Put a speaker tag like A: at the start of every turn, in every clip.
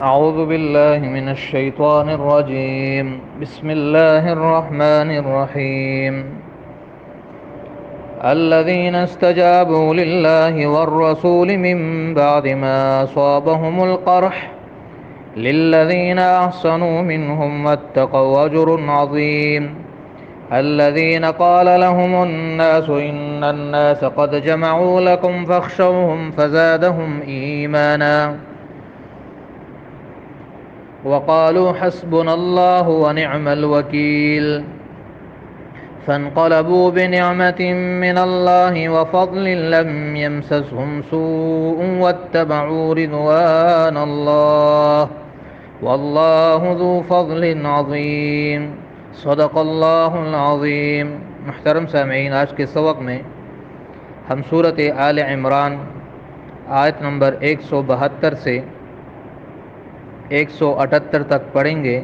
A: أعوذ بالله من الشيطان الرجيم. بسم الله الرحمن الرحيم. الذين استجابوا لله والرسول من بعد ما أصابهم القرح للذين أحسنوا منهم واتقوا أجر عظيم. الذين قال لهم الناس إن الناس قد جمعوا لكم فاخشوهم فزادهم إيمانا وقالوا حسبنا الله ونعم الوكيل. فانقلبوا بنعمة من الله وفضل لم يمسسهم سوء واتبعوا رضوان الله والله ذو فضل عظيم. صدق اللہ العظیم. محترم سامعین، آج کے سبق میں ہم سورۃ آل عمران آیت نمبر 172 سے 178 تک پڑھیں گے.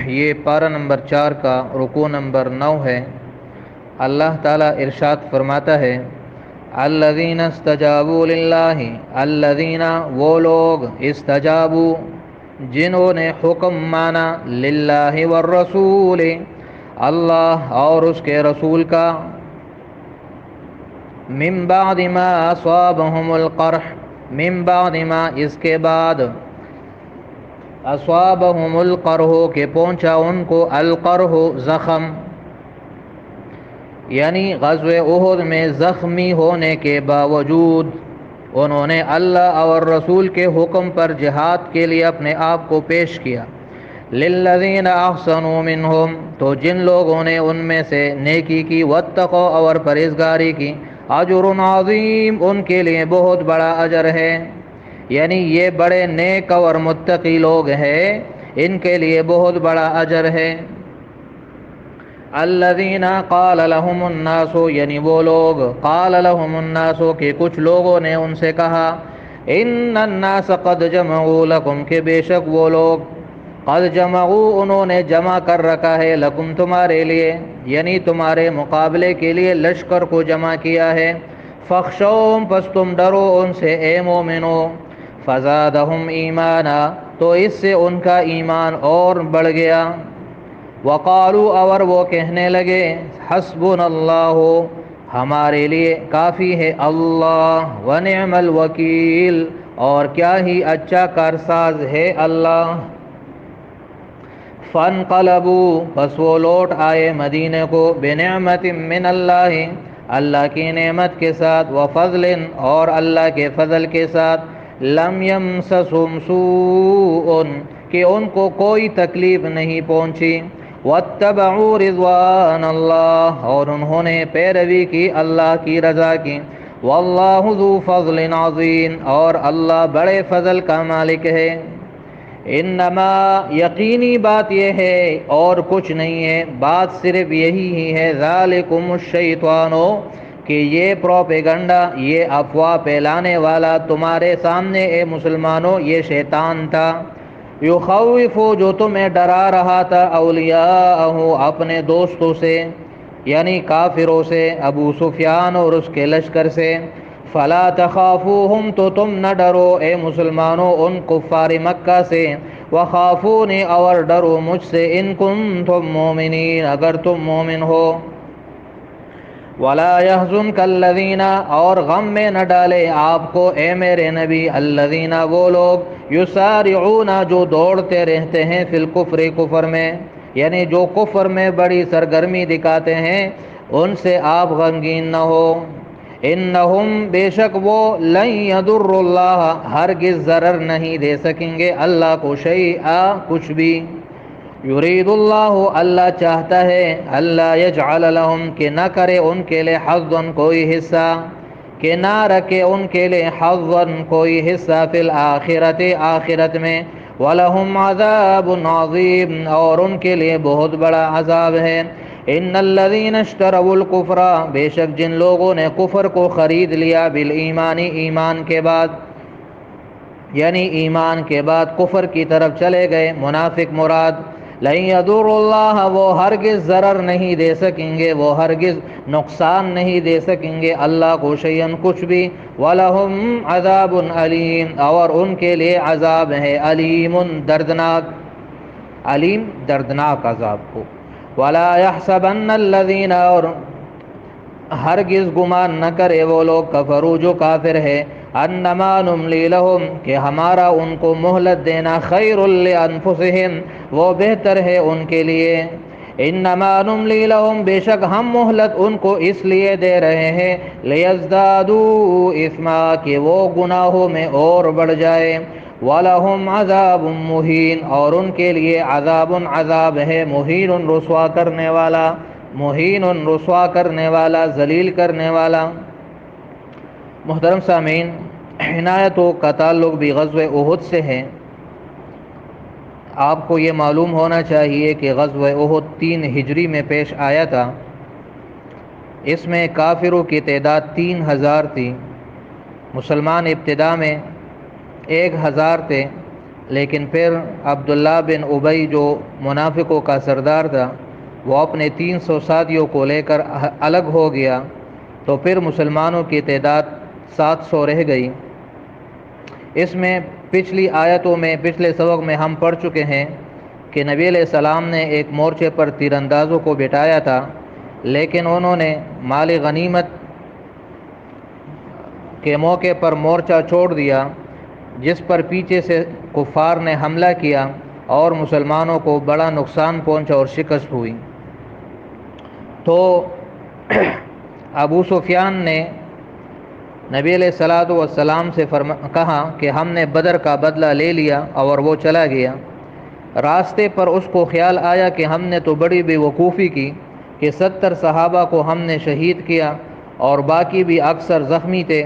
A: یہ پارہ نمبر 4 کا رکوع نمبر 9 ہے. اللہ تعالیٰ ارشاد فرماتا ہے، الذین استجابوا للہ، الذین وہ لوگ، استجابوا جنہوں نے حکم مانا، للہ والرسول اللہ اور اس کے رسول کا، من بعد ما اصابهم القرح، من بعد ما اس کے بعد، اصابهم القرح کہ پہنچا ان کو، القرح زخم، یعنی غزوہ احد میں زخمی ہونے کے باوجود انہوں نے اللہ اور رسول کے حکم پر جہاد کے لیے اپنے آپ کو پیش کیا. للذین احسنوا منہم، تو جن لوگوں نے ان میں سے نیکی کی، واتقوا اور پرہیزگاری کی، اجر عظیم ان کے لیے بہت بڑا اجر ہے. یعنی یہ بڑے نیک اور متقی لوگ ہیں، ان کے لیے بہت بڑا اجر ہے. الذین قال لهم الناس، یعنی وہ لوگ، قال لهم الناس کہ کچھ لوگوں نے ان سے کہا، ان الناس قد جمعوا لکم کہ بے شک وہ لوگ، قد جمعوا انہوں نے جمع کر رکھا ہے، لکم تمہارے لیے، یعنی تمہارے مقابلے کے لیے لشکر کو جمع کیا ہے. فخشوہم پس تم ڈرو ان سے اے مومنو، فزادہم ایمانا تو اس سے ان کا ایمان اور بڑھ گیا. وقالوا اور وہ کہنے لگے، حسبنا اللہ ہمارے لیے کافی ہے اللہ، ونعم الوکیل اور کیا ہی اچھا کارساز ہے اللہ. فانقلبوا پس وہ لوٹ آئے مدینے کو، بنعمت من اللہ اللہ کی نعمت کے ساتھ، وفضل اور اللہ کے فضل کے ساتھ، لم یمسسہم سوء کہ ان کو کوئی تکلیف نہیں پہنچی، واتبعوا رضوان اللہ اور انہوں نے پیروی کی اللہ کی رضا کی، واللہ ذو فضل عظیم اور اللہ بڑے فضل کا مالک ہے. انما یقینی بات یہ ہے اور کچھ نہیں ہے، بات صرف یہی ہی ہے، ذالکم الشیطان کہ یہ پروپیگنڈا، یہ افواہ پھیلانے والا تمہارے سامنے اے مسلمانوں یہ شیطان تھا. یخوف جو تمہیں ڈرا رہا تھا، اولیاءہ اپنے دوستوں سے، یعنی کافروں سے، ابو سفیان اور اس کے لشکر سے. فلا تخافوہم تو تم نہ ڈرو اے مسلمانوں ان کفار مکہ سے، وخافونی اور ڈرو مجھ سے، ان کنتم مومنین اگر تم مومن ہو. ولا يحزنك الذين اور غم میں نہ ڈالے آپ کو اے میرے نبی، الذين وہ لوگ، یسارعون جو دوڑتے رہتے ہیں، فی الکفر کفر میں، یعنی جو کفر میں بڑی سرگرمی دکھاتے ہیں ان سے آپ غمگین نہ ہو. انہم بے شک وہ، لن یضر اللہ ہرگز ضرر نہیں دے سکیں گے اللہ کو، شیئا کچھ بھی. یرید اللہ اللہ چاہتا ہے، اللہ یجعل لہم کہ نہ کرے ان کے لئے حظا کوئی حصہ، کہ نہ رکھے ان کے لئے حظا کوئی حصہ، فی الآخرت آخرت میں. وَلَهُمْ عَذَابٌ عَظِيمٌ اور ان کے لئے بہت بڑا عذاب ہے. ان الذین اشتروا الکفر بے شک جن لوگوں نے کفر کو خرید لیا، بالایمان ایمان کے بعد، یعنی ایمان کے بعد کفر کی طرف چلے گئے، منافق مراد، لن یضر اللہ، وہ ہرگز ضرر نہیں دے سکیں گے، وہ ہرگز نقصان نہیں دے سکیں گے اللہ کو شیئن کچھ بھی، وَلَهُمْ عَذَابٌ علیم، اور ان کے لیے عذاب ہے علیم دردناک، علیم دردناک عذاب کو۔ وَلَا يَحْسَبَنَّ الَّذِينَ، اور ہرگز گمان نہ کرے وہ لوگ کفروا جو کافر ہے، انما نملی لہم، کہ ہمارا ان کو مہلت دینا خیر لانفسہم، وہ بہتر ہے ان کے لیے، انما نملی لہم، بے شک ہم مہلت ان کو اس لیے دے رہے ہیں، لیزدادوا اثما، کہ وہ گناہوں میں اور بڑھ جائے، وَلَهُمْ عَذَابٌ مُہین، اور ان کے لیے عذاب ہے مہین رسوا کرنے والا، مہین رسوا کرنے والا، ذلیل کرنے والا۔ محترم سامعین، عنایتوں کا تعلق بھی غزوہ احد سے ہے۔ آپ کو یہ معلوم ہونا چاہیے کہ غزوہ احد 3 ہجری میں پیش آیا تھا، اس میں کافروں کی تعداد 3000 تھی، مسلمان ابتدا میں 1000 تھے، لیکن پھر عبداللہ بن ابی جو منافقوں کا سردار تھا، وہ اپنے 300 ساتھیوں کو لے کر الگ ہو گیا، تو پھر مسلمانوں کی تعداد 700 رہ گئی۔ اس میں پچھلی آیتوں میں، پچھلے سبق میں ہم پڑھ چکے ہیں کہ نبی علیہ السلام نے ایک مورچے پر تیر اندازوں کو بٹھایا تھا، لیکن انہوں نے مال غنیمت کے موقع پر مورچہ چھوڑ دیا، جس پر پیچھے سے کفار نے حملہ کیا اور مسلمانوں کو بڑا نقصان پہنچا اور شکست ہوئی۔ تو ابو سفیان نے نبی علیہ السلام سے کہا کہ ہم نے بدر کا بدلہ لے لیا، اور وہ چلا گیا۔ راستے پر اس کو خیال آیا کہ ہم نے تو بڑی بے وقوفی کی کہ 70 صحابہ کو ہم نے شہید کیا اور باقی بھی اکثر زخمی تھے،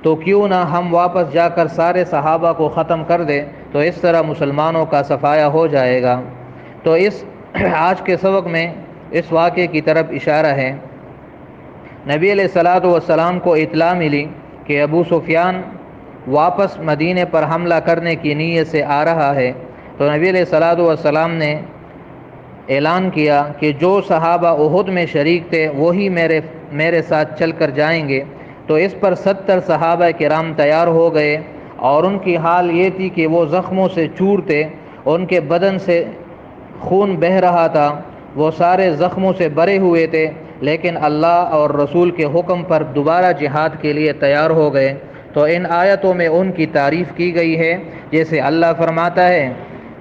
A: تو کیوں نہ ہم واپس جا کر سارے صحابہ کو ختم کر دیں، تو اس طرح مسلمانوں کا صفایا ہو جائے گا۔ تو اس آج کے سبق میں اس واقعے کی طرف اشارہ ہے۔ نبی علیہ السلام کو اطلاع ملی کہ ابو سفیان واپس مدینے پر حملہ کرنے کی نیت سے آ رہا ہے، تو نبی علیہ السلام نے اعلان کیا کہ جو صحابہ احد میں شریک تھے وہی میرے ساتھ چل کر جائیں گے۔ تو اس پر 70 صحابہ کرام تیار ہو گئے، اور ان کی حال یہ تھی کہ وہ زخموں سے چور تھے، ان کے بدن سے خون بہہ رہا تھا، وہ سارے زخموں سے بھرے ہوئے تھے، لیکن اللہ اور رسول کے حکم پر دوبارہ جہاد کے لیے تیار ہو گئے۔ تو ان آیتوں میں ان کی تعریف کی گئی ہے، جیسے اللہ فرماتا ہے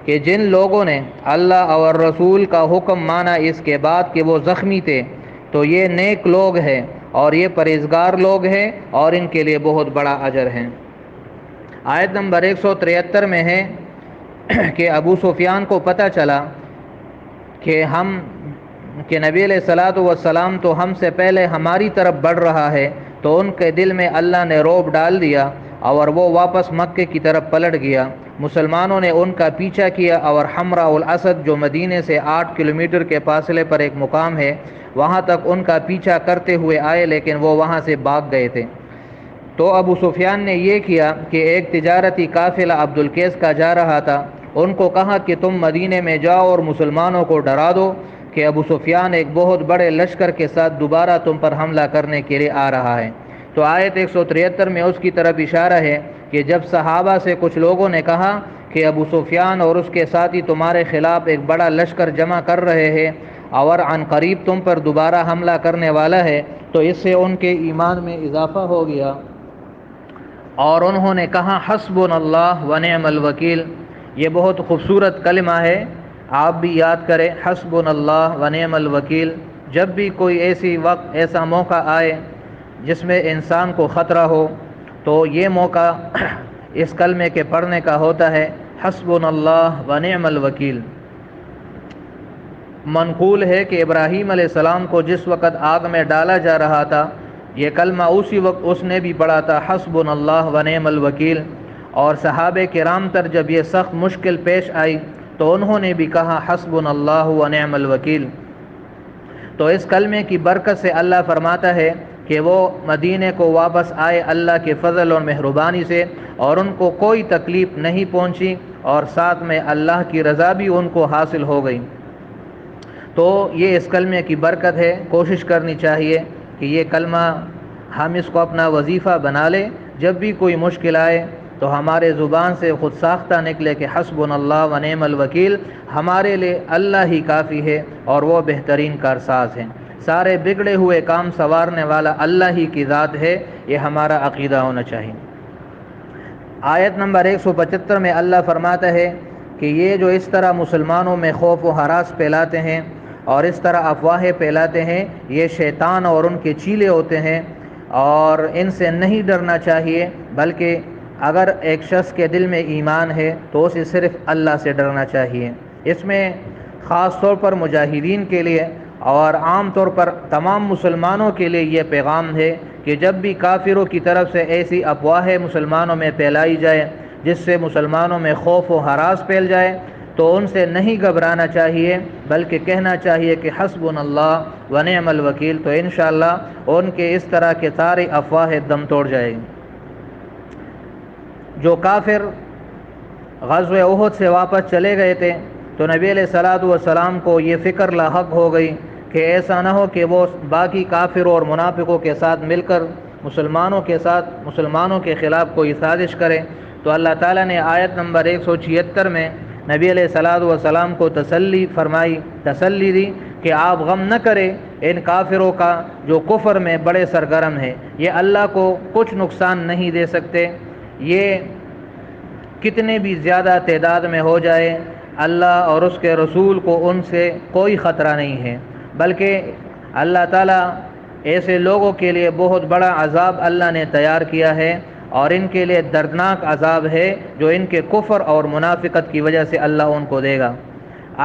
A: کہ جن لوگوں نے اللہ اور رسول کا حکم مانا اس کے بعد کہ وہ زخمی تھے، تو یہ نیک لوگ ہیں اور یہ پرہیزگار لوگ ہیں، اور ان کے لیے بہت بڑا اجر ہے۔ آیت نمبر 173 میں ہے کہ ابو سفیان کو پتہ چلا کہ نبی علیہ السلام تو ہم سے پہلے ہماری طرف بڑھ رہا ہے، تو ان کے دل میں اللہ نے رعب ڈال دیا اور وہ واپس مکے کی طرف پلٹ گیا۔ مسلمانوں نے ان کا پیچھا کیا اور حمراء الاسد جو مدینے سے 8 کلومیٹر کے فاصلے پر ایک مقام ہے، وہاں تک ان کا پیچھا کرتے ہوئے آئے، لیکن وہ وہاں سے بھاگ گئے تھے۔ تو ابو سفیان نے یہ کیا کہ ایک تجارتی قافلہ عبدالقیس کا جا رہا تھا، ان کو کہا کہ تم مدینے میں جاؤ اور مسلمانوں کو ڈرا دو کہ ابو سفیان ایک بہت بڑے لشکر کے ساتھ دوبارہ تم پر حملہ کرنے کے لیے آ رہا ہے۔ تو آیت 173 میں اس کی طرف اشارہ ہے کہ جب صحابہ سے کچھ لوگوں نے کہا کہ ابو سفیان اور اس کے ساتھی تمہارے خلاف ایک بڑا لشکر جمع کر رہے ہیں اور عن قریب تم پر دوبارہ حملہ کرنے والا ہے، تو اس سے ان کے ایمان میں اضافہ ہو گیا، اور انہوں نے کہا حسبنا اللہ ونعم الوکیل۔ یہ بہت خوبصورت کلمہ ہے، آپ بھی یاد کریں، حسبنا اللہ ونعم الوکیل۔ جب بھی کوئی ایسا موقع آئے جس میں انسان کو خطرہ ہو، تو یہ موقع اس کلمے کے پڑھنے کا ہوتا ہے، حسبنا اللہ ونعم الوکیل۔ منقول ہے کہ ابراہیم علیہ السلام کو جس وقت آگ میں ڈالا جا رہا تھا، یہ کلمہ اسی وقت اس نے بھی پڑھا تھا، حسبنا اللہ ونعم الوکیل۔ اور صحابہ کرام تر جب یہ سخت مشکل پیش آئی تو انہوں نے بھی کہا حسبنا اللہ ونعم الوکیل۔ تو اس کلمے کی برکت سے اللہ فرماتا ہے کہ وہ مدینے کو واپس آئے اللہ کے فضل اور مہربانی سے، اور ان کو کوئی تکلیف نہیں پہنچی، اور ساتھ میں اللہ کی رضا بھی ان کو حاصل ہو گئی۔ تو یہ اس کلمے کی برکت ہے۔ کوشش کرنی چاہیے کہ یہ کلمہ ہم اس کو اپنا وظیفہ بنا لیں، جب بھی کوئی مشکل آئے تو ہمارے زبان سے خود ساختہ نکلے کہ حسبنا اللہ و نعم الوکیل، ہمارے لیے اللہ ہی کافی ہے اور وہ بہترین کارساز ہیں، سارے بگڑے ہوئے کام سنوارنے والا اللہ ہی کی ذات ہے، یہ ہمارا عقیدہ ہونا چاہیے۔ آیت نمبر 175 میں اللہ فرماتا ہے کہ یہ جو اس طرح مسلمانوں میں خوف و ہراس پھیلاتے ہیں اور اس طرح افواہیں پھیلاتے ہیں، یہ شیطان اور ان کے چیلے ہوتے ہیں، اور ان سے نہیں ڈرنا چاہیے، بلکہ اگر ایک شخص کے دل میں ایمان ہے تو اسے صرف اللہ سے ڈرنا چاہیے۔ اس میں خاص طور پر مجاہدین کے لیے اور عام طور پر تمام مسلمانوں کے لیے یہ پیغام ہے کہ جب بھی کافروں کی طرف سے ایسی افواہیں مسلمانوں میں پھیلائی جائے جس سے مسلمانوں میں خوف و ہراس پھیل جائے تو ان سے نہیں گھبرانا چاہیے، بلکہ کہنا چاہیے کہ حسبنا اللہ و نعم الوکیل، تو انشاءاللہ ان کے اس طرح کے ساری افواہیں دم توڑ جائیں گی۔ جو کافر غزوہ احد سے واپس چلے گئے تھے تو نبی علیہ الصلوۃ والسلام کو یہ فکر لاحق ہو گئی کہ ایسا نہ ہو کہ وہ باقی کافروں اور منافقوں کے ساتھ مل کر مسلمانوں کے خلاف کوئی سازش کرے، تو اللہ تعالیٰ نے آیت نمبر 176 میں نبی علیہ الصلوۃ والسلام کو تسلی دی کہ آپ غم نہ کریں ان کافروں کا جو کفر میں بڑے سرگرم ہیں، یہ اللہ کو کچھ نقصان نہیں دے سکتے، یہ کتنے بھی زیادہ تعداد میں ہو جائے، اللہ اور اس کے رسول کو ان سے کوئی خطرہ نہیں ہے، بلکہ اللہ تعالیٰ ایسے لوگوں کے لیے بہت بڑا عذاب اللہ نے تیار کیا ہے، اور ان کے لیے دردناک عذاب ہے جو ان کے کفر اور منافقت کی وجہ سے اللہ ان کو دے گا۔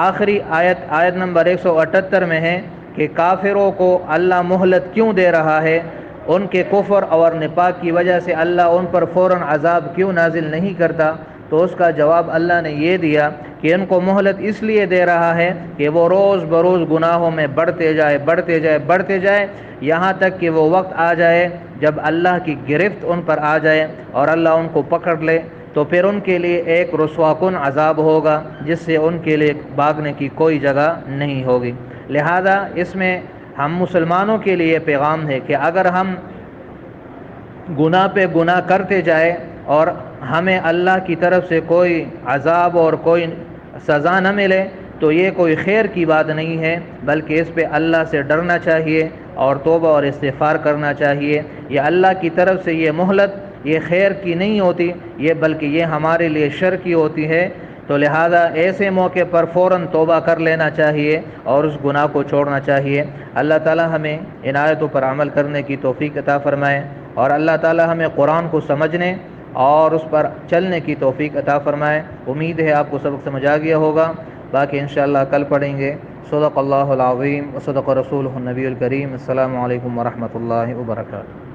A: آخری آیت نمبر 178 میں ہے کہ کافروں کو اللہ مہلت کیوں دے رہا ہے، ان کے کفر اور نفاق کی وجہ سے اللہ ان پر فوراً عذاب کیوں نازل نہیں کرتا، تو اس کا جواب اللہ نے یہ دیا کہ ان کو مہلت اس لیے دے رہا ہے کہ وہ روز بروز گناہوں میں بڑھتے جائے یہاں تک کہ وہ وقت آ جائے جب اللہ کی گرفت ان پر آ جائے اور اللہ ان کو پکڑ لے، تو پھر ان کے لیے ایک رسوا کن عذاب ہوگا جس سے ان کے لیے بھاگنے کی کوئی جگہ نہیں ہوگی۔ لہذا اس میں ہم مسلمانوں کے لیے پیغام ہے کہ اگر ہم گناہ پہ گناہ کرتے جائیں اور ہمیں اللہ کی طرف سے کوئی عذاب اور کوئی سزا نہ ملے تو یہ کوئی خیر کی بات نہیں ہے، بلکہ اس پہ اللہ سے ڈرنا چاہیے اور توبہ اور استغفار کرنا چاہیے۔ یہ اللہ کی طرف سے یہ مہلت یہ خیر کی نہیں ہوتی، یہ بلکہ یہ ہمارے لیے شر کی ہوتی ہے، تو لہذا ایسے موقع پر فوراً توبہ کر لینا چاہیے اور اس گناہ کو چھوڑنا چاہیے۔ اللہ تعالی ہمیں ان آیتوں پر عمل کرنے کی توفیق عطا فرمائے، اور اللہ تعالی ہمیں قرآن کو سمجھنے اور اس پر چلنے کی توفیق عطا فرمائے۔ امید ہے آپ کو سبق سمجھ آ گیا ہوگا، باقی انشاءاللہ کل پڑھیں گے۔ صدق اللہ العظیم و صدق رسولہ النبی الکریم۔ السلام علیکم ورحمۃ اللہ وبرکاتہ۔